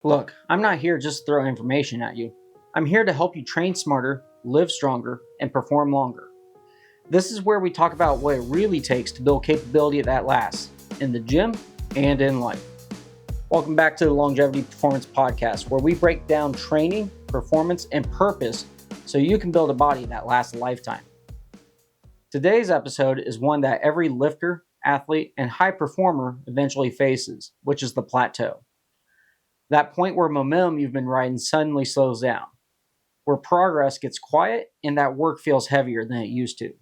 Look, I'm not here just to throw information at you. I'm here to help you train smarter, live stronger, and perform longer. This is where we talk about what it really takes to build capability that lasts in the gym and in life. Welcome back to the Longevity Performance Podcast, where we break down training, performance, and purpose so you can build a body that lasts a lifetime. Today's episode is one that every lifter, athlete, and high performer eventually faces, which is the plateau. That point where momentum you've been riding suddenly slows down, where progress gets quiet and that work feels heavier than it used to.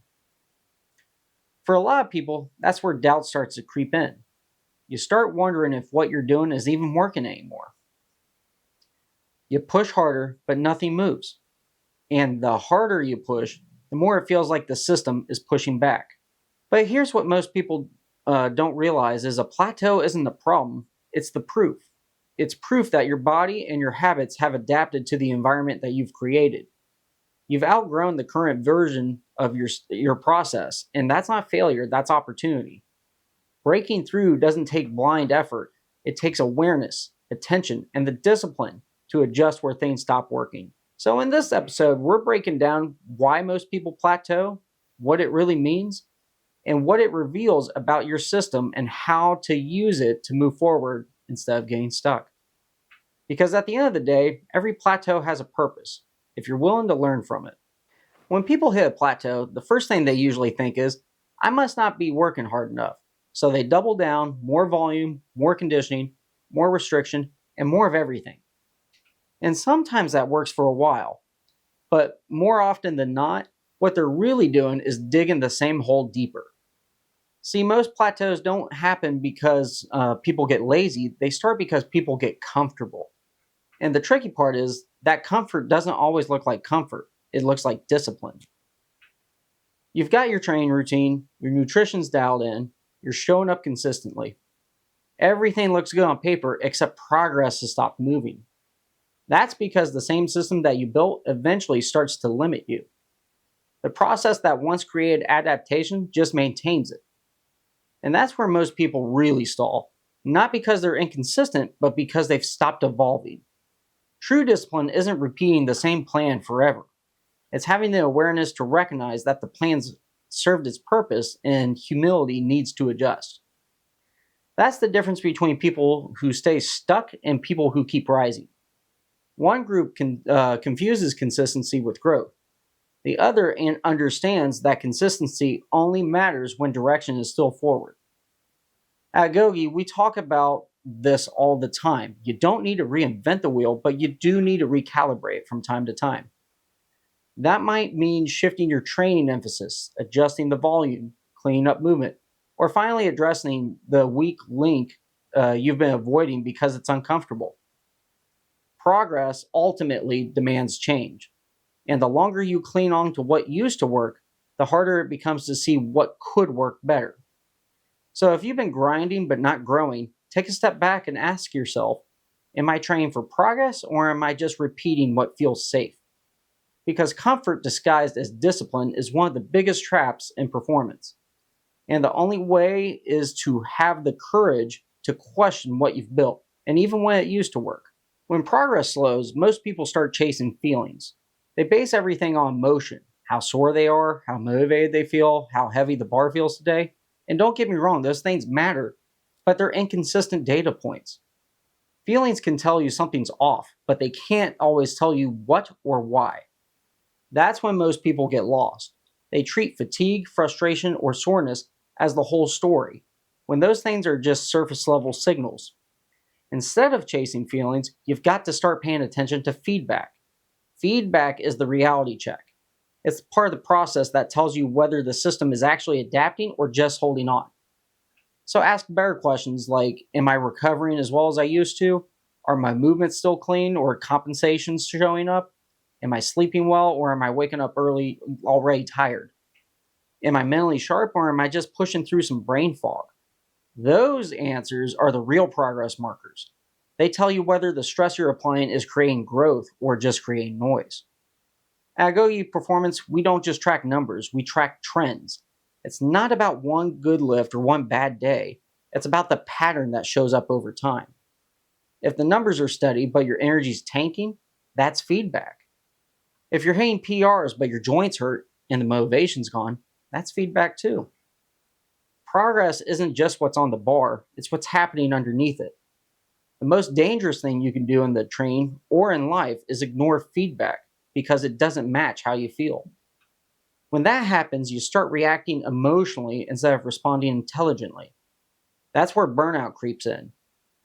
For a lot of people, that's where doubt starts to creep in. You start wondering if what you're doing is even working anymore. You push harder, but nothing moves. And the harder you push, the more it feels like the system is pushing back. But here's what most people don't realize is a plateau isn't the problem, it's the proof. It's proof that your body and your habits have adapted to the environment that you've created. You've outgrown the current version of your process, and that's not failure, that's opportunity. Breaking through doesn't take blind effort. It takes awareness, attention, and the discipline to adjust where things stop working. So in this episode, we're breaking down why most people plateau, what it really means, and what it reveals about your system and how to use it to move forward instead of getting stuck. Because at the end of the day, every plateau has a purpose, if you're willing to learn from it. When people hit a plateau, the first thing they usually think is, I must not be working hard enough. So they double down, more volume, more conditioning, more restriction, and more of everything. And sometimes that works for a while, but more often than not, what they're really doing is digging the same hole deeper. See, most plateaus don't happen because people get lazy. They start because people get comfortable. And the tricky part is that comfort doesn't always look like comfort. It looks like discipline. You've got your training routine, your nutrition's dialed in, you're showing up consistently. Everything looks good on paper except progress has stopped moving. That's because the same system that you built eventually starts to limit you. The process that once created adaptation just maintains it. And that's where most people really stall. Not because they're inconsistent, but because they've stopped evolving. True discipline isn't repeating the same plan forever. It's having the awareness to recognize that the plan's served its purpose and humility needs to adjust. That's the difference between people who stay stuck and people who keep rising. One group confuses consistency with growth. The other understands that consistency only matters when direction is still forward. At Agoge, we talk about this all the time. You don't need to reinvent the wheel, but you do need to recalibrate from time to time. That might mean shifting your training emphasis, adjusting the volume, cleaning up movement, or finally addressing the weak link you've been avoiding because it's uncomfortable. Progress ultimately demands change, and the longer you cling on to what used to work, the harder it becomes to see what could work better. So if you've been grinding but not growing, take a step back and ask yourself, am I training for progress or am I just repeating what feels safe? Because comfort disguised as discipline is one of the biggest traps in performance. And the only way is to have the courage to question what you've built, and even when it used to work. When progress slows, most people start chasing feelings. They base everything on emotion, how sore they are, how motivated they feel, how heavy the bar feels today. And don't get me wrong, those things matter, but they're inconsistent data points. Feelings can tell you something's off, but they can't always tell you what or why. That's when most people get lost. They treat fatigue, frustration, or soreness as the whole story, when those things are just surface level signals. Instead of chasing feelings, you've got to start paying attention to feedback. Feedback is the reality check. It's part of the process that tells you whether the system is actually adapting or just holding on. So ask better questions like, am I recovering as well as I used to? Are my movements still clean or compensations showing up? Am I sleeping well or am I waking up early already tired? Am I mentally sharp or am I just pushing through some brain fog? Those answers are the real progress markers. They tell you whether the stress you're applying is creating growth or just creating noise. At Agoge Performance, we don't just track numbers, we track trends. It's not about one good lift or one bad day. It's about the pattern that shows up over time. If the numbers are steady but your energy's tanking, that's feedback. If you're hitting PRs but your joints hurt and the motivation's gone, that's feedback too. Progress isn't just what's on the bar, it's what's happening underneath it. The most dangerous thing you can do in the train or in life is ignore feedback because it doesn't match how you feel. When that happens, you start reacting emotionally instead of responding intelligently. That's where burnout creeps in.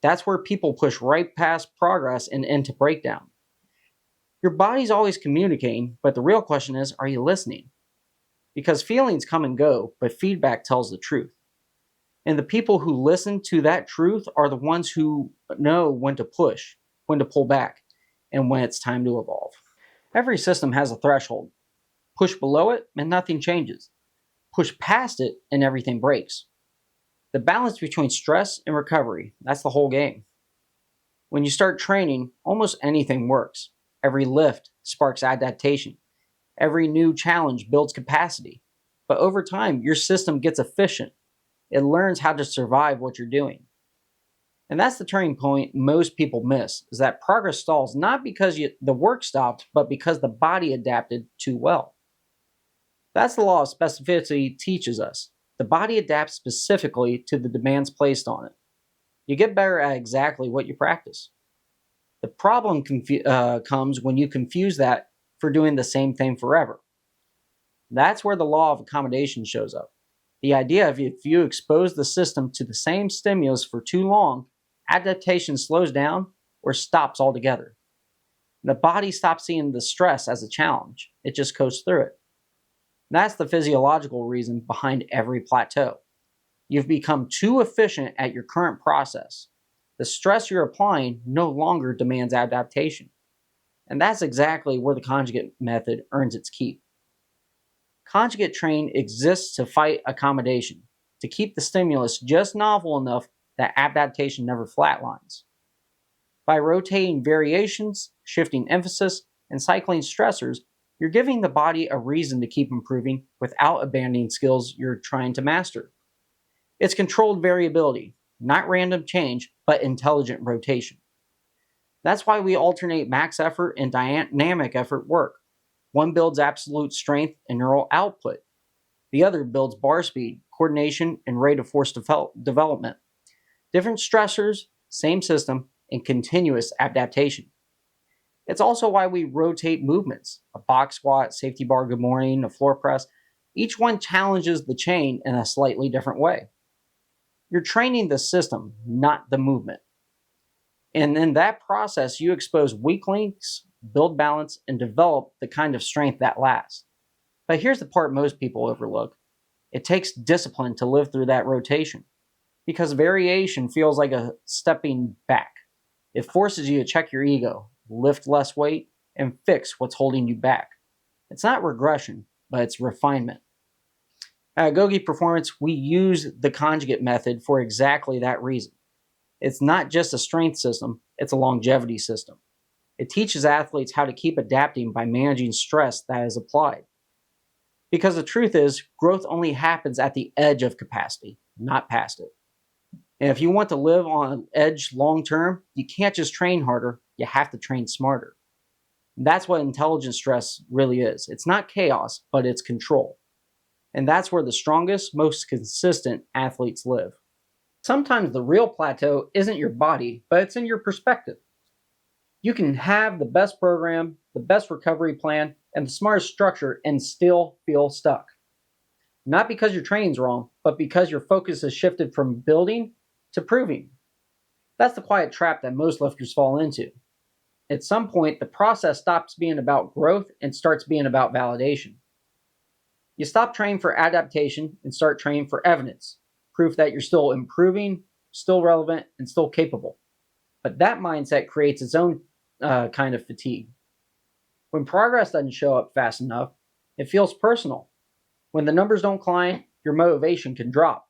That's where people push right past progress and into breakdown. Your body's always communicating, but the real question is, are you listening? Because feelings come and go, but feedback tells the truth. And the people who listen to that truth are the ones who know when to push, when to pull back, and when it's time to evolve. Every system has a threshold. Push below it, and nothing changes. Push past it, and everything breaks. The balance between stress and recovery, that's the whole game. When you start training, almost anything works. Every lift sparks adaptation. Every new challenge builds capacity. But over time, your system gets efficient. It learns how to survive what you're doing. And that's the turning point most people miss, is that progress stalls not because the work stopped, but because the body adapted too well. That's the law of specificity teaches us. The body adapts specifically to the demands placed on it. You get better at exactly what you practice. The problem comes when you confuse that for doing the same thing forever. That's where the law of accommodation shows up. The idea of if you expose the system to the same stimulus for too long, adaptation slows down or stops altogether. The body stops seeing the stress as a challenge, it just goes through it. That's the physiological reason behind every plateau. You've become too efficient at your current process. The stress you're applying no longer demands adaptation. And that's exactly where the conjugate method earns its keep. Conjugate train exists to fight accommodation, to keep the stimulus just novel enough that adaptation never flatlines. By rotating variations, shifting emphasis, and cycling stressors, you're giving the body a reason to keep improving without abandoning skills you're trying to master. It's controlled variability, not random change, but intelligent rotation. That's why we alternate max effort and dynamic effort work. One builds absolute strength and neural output. The other builds bar speed, coordination, and rate of force development. Different stressors, same system, and continuous adaptation. It's also why we rotate movements. A box squat, safety bar good morning, a floor press. Each one challenges the chain in a slightly different way. You're training the system, not the movement. And in that process, you expose weak links, build balance, and develop the kind of strength that lasts. But here's the part most people overlook. It takes discipline to live through that rotation, because variation feels like a stepping back. It forces you to check your ego, lift less weight, and fix what's holding you back. It's not regression, but it's refinement. At Agoge Performance, we use the conjugate method for exactly that reason. It's not just a strength system, it's a longevity system. It teaches athletes how to keep adapting by managing stress that is applied. Because the truth is, growth only happens at the edge of capacity, not past it. And if you want to live on edge long term, you can't just train harder, you have to train smarter. That's what intelligent stress really is. It's not chaos, but it's control. And that's where the strongest, most consistent athletes live. Sometimes the real plateau isn't your body, but it's in your perspective. You can have the best program, the best recovery plan, and the smartest structure and still feel stuck. Not because your training's wrong, but because your focus has shifted from building to proving. That's the quiet trap that most lifters fall into. At some point, the process stops being about growth and starts being about validation. You stop training for adaptation and start training for evidence, proof that you're still improving, still relevant, and still capable. But that mindset creates its own kind of fatigue. When progress doesn't show up fast enough, it feels personal. When the numbers don't climb, your motivation can drop.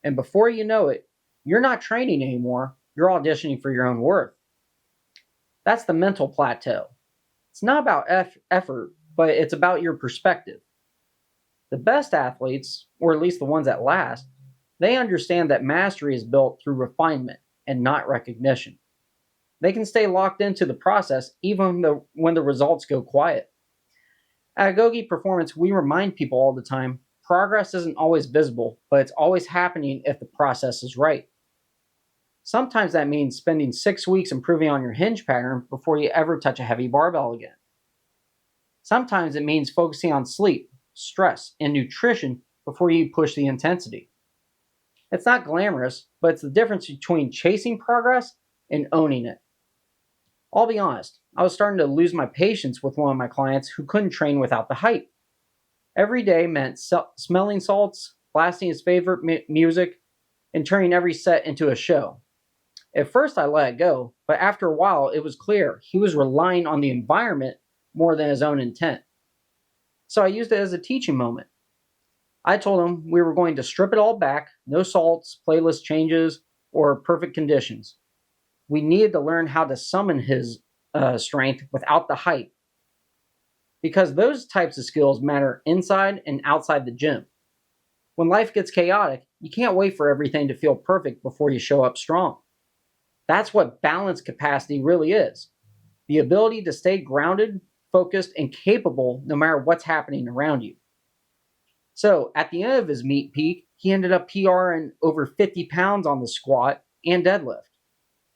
And before you know it, you're not training anymore, you're auditioning for your own worth. That's the mental plateau. It's not about effort, but it's about your perspective. The best athletes, or at least the ones that last, they understand that mastery is built through refinement and not recognition. They can stay locked into the process even when the results go quiet. At Agoge Performance, we remind people all the time progress isn't always visible, but it's always happening if the process is right. Sometimes that means spending 6 weeks improving on your hinge pattern before you ever touch a heavy barbell again. Sometimes it means focusing on sleep, stress, and nutrition before you push the intensity. It's not glamorous, but it's the difference between chasing progress and owning it. I'll be honest, I was starting to lose my patience with one of my clients who couldn't train without the hype. Every day meant smelling salts, blasting his favorite music, and turning every set into a show. At first, I let it go, but after a while, it was clear he was relying on the environment more than his own intent. So I used it as a teaching moment. I told him we were going to strip it all back, no salts, playlist changes, or perfect conditions. We needed to learn how to summon his strength without the hype, because those types of skills matter inside and outside the gym. When life gets chaotic, you can't wait for everything to feel perfect before you show up strong. That's what balance capacity really is. The ability to stay grounded, focused, and capable no matter what's happening around you. So, at the end of his meet peak, he ended up PRing over 50 pounds on the squat and deadlift.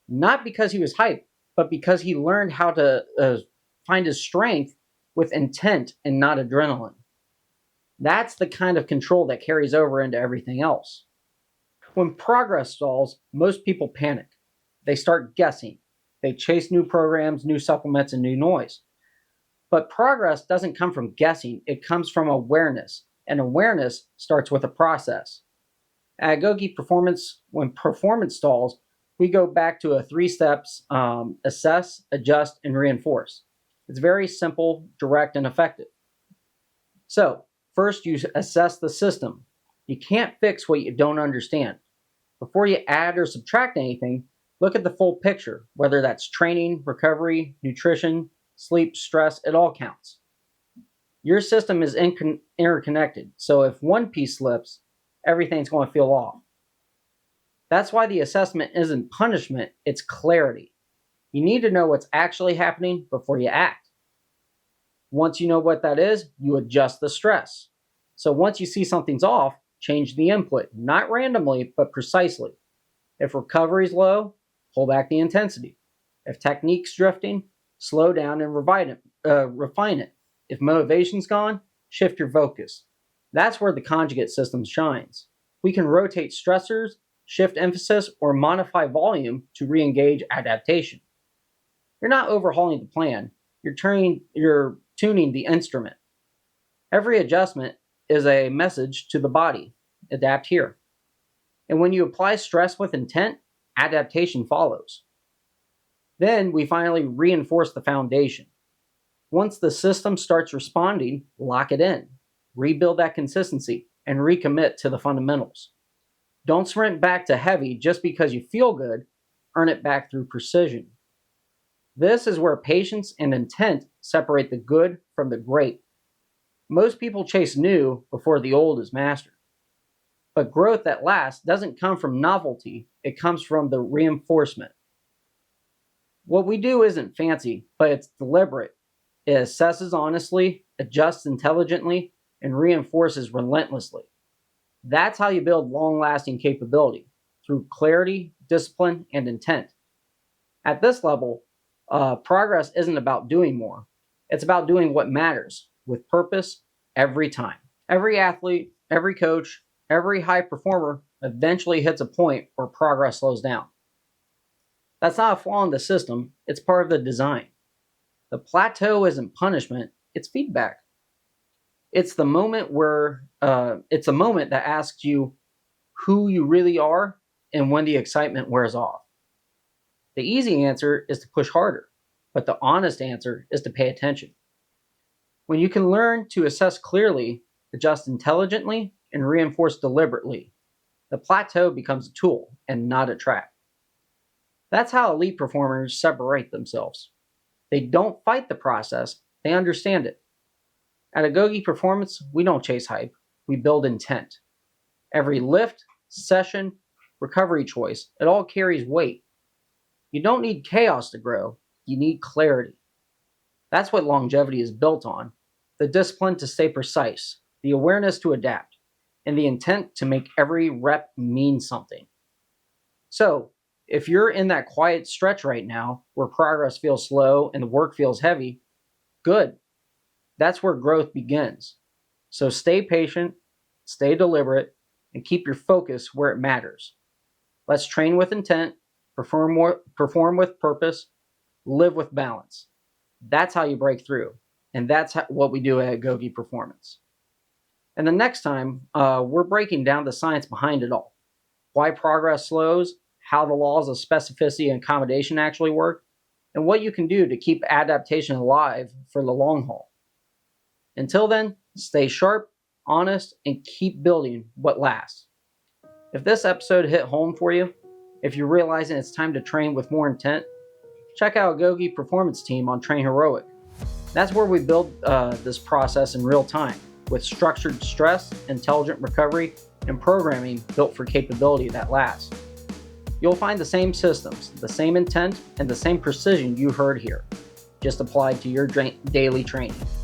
Not because he was hyped, but because he learned how to find his strength with intent and not adrenaline. That's the kind of control that carries over into everything else. When progress stalls, most people panic. They start guessing. They chase new programs, new supplements, and new noise. But progress doesn't come from guessing, it comes from awareness. And awareness starts with a process. At Agoge Performance, when performance stalls, we go back to a 3 steps: assess, adjust, and reinforce. It's very simple, direct, and effective. So, first you assess the system. You can't fix what you don't understand. Before you add or subtract anything, look at the full picture, whether that's training, recovery, nutrition, sleep, stress, it all counts. Your system is interconnected, so if one piece slips, everything's going to feel off. That's why the assessment isn't punishment, it's clarity. You need to know what's actually happening before you act. Once you know what that is, you adjust the stress. So once you see something's off, change the input, not randomly, but precisely. If recovery's low, pull back the intensity. If technique's drifting, slow down and refine it. If motivation's gone, shift your focus. That's where the conjugate system shines. We can rotate stressors, shift emphasis, or modify volume to re-engage adaptation. You're not overhauling the plan, you're tuning the instrument. Every adjustment is a message to the body. Adapt here. And when you apply stress with intent, adaptation follows. Then we finally reinforce the foundation. Once the system starts responding, lock it in, rebuild that consistency, and recommit to the fundamentals. Don't sprint back to heavy just because you feel good, earn it back through precision. This is where patience and intent separate the good from the great. Most people chase new before the old is mastered. But growth that lasts doesn't come from novelty, it comes from the reinforcement. What we do isn't fancy, but it's deliberate. It assesses honestly, adjusts intelligently, and reinforces relentlessly. That's how you build long-lasting capability, through clarity, discipline, and intent. At this level, progress isn't about doing more. It's about doing what matters, with purpose, every time. Every athlete, every coach, every high performer eventually hits a point where progress slows down. That's not a flaw in the system, it's part of the design. The plateau isn't punishment, it's feedback. It's the moment that asks you who you really are and when the excitement wears off. The easy answer is to push harder, but the honest answer is to pay attention. When you can learn to assess clearly, adjust intelligently, and reinforce deliberately, the plateau becomes a tool and not a trap. That's how elite performers separate themselves. They don't fight the process, they understand it. At Agoge Performance, we don't chase hype, we build intent. Every lift, session, recovery choice, it all carries weight. You don't need chaos to grow, you need clarity. That's what longevity is built on: the discipline to stay precise, the awareness to adapt, and the intent to make every rep mean something. So, if you're in that quiet stretch right now where progress feels slow and the work feels heavy, good. That's where growth begins. So stay patient, stay deliberate, and keep your focus where it matters. Let's train with intent, perform with purpose, live with balance. That's how you break through. And that's what we do at Agoge Performance. And the next time, we're breaking down the science behind it all: why progress slows, how the laws of specificity and accommodation actually work, and what you can do to keep adaptation alive for the long haul. Until then, stay sharp, honest, and keep building what lasts. If this episode hit home for you, if you're realizing it's time to train with more intent, check out Agoge Performance Team on Train Heroic. That's where we build this process in real time with structured stress, intelligent recovery, and programming built for capability that lasts. You'll find the same systems, the same intent, and the same precision you heard here, just applied to your daily training.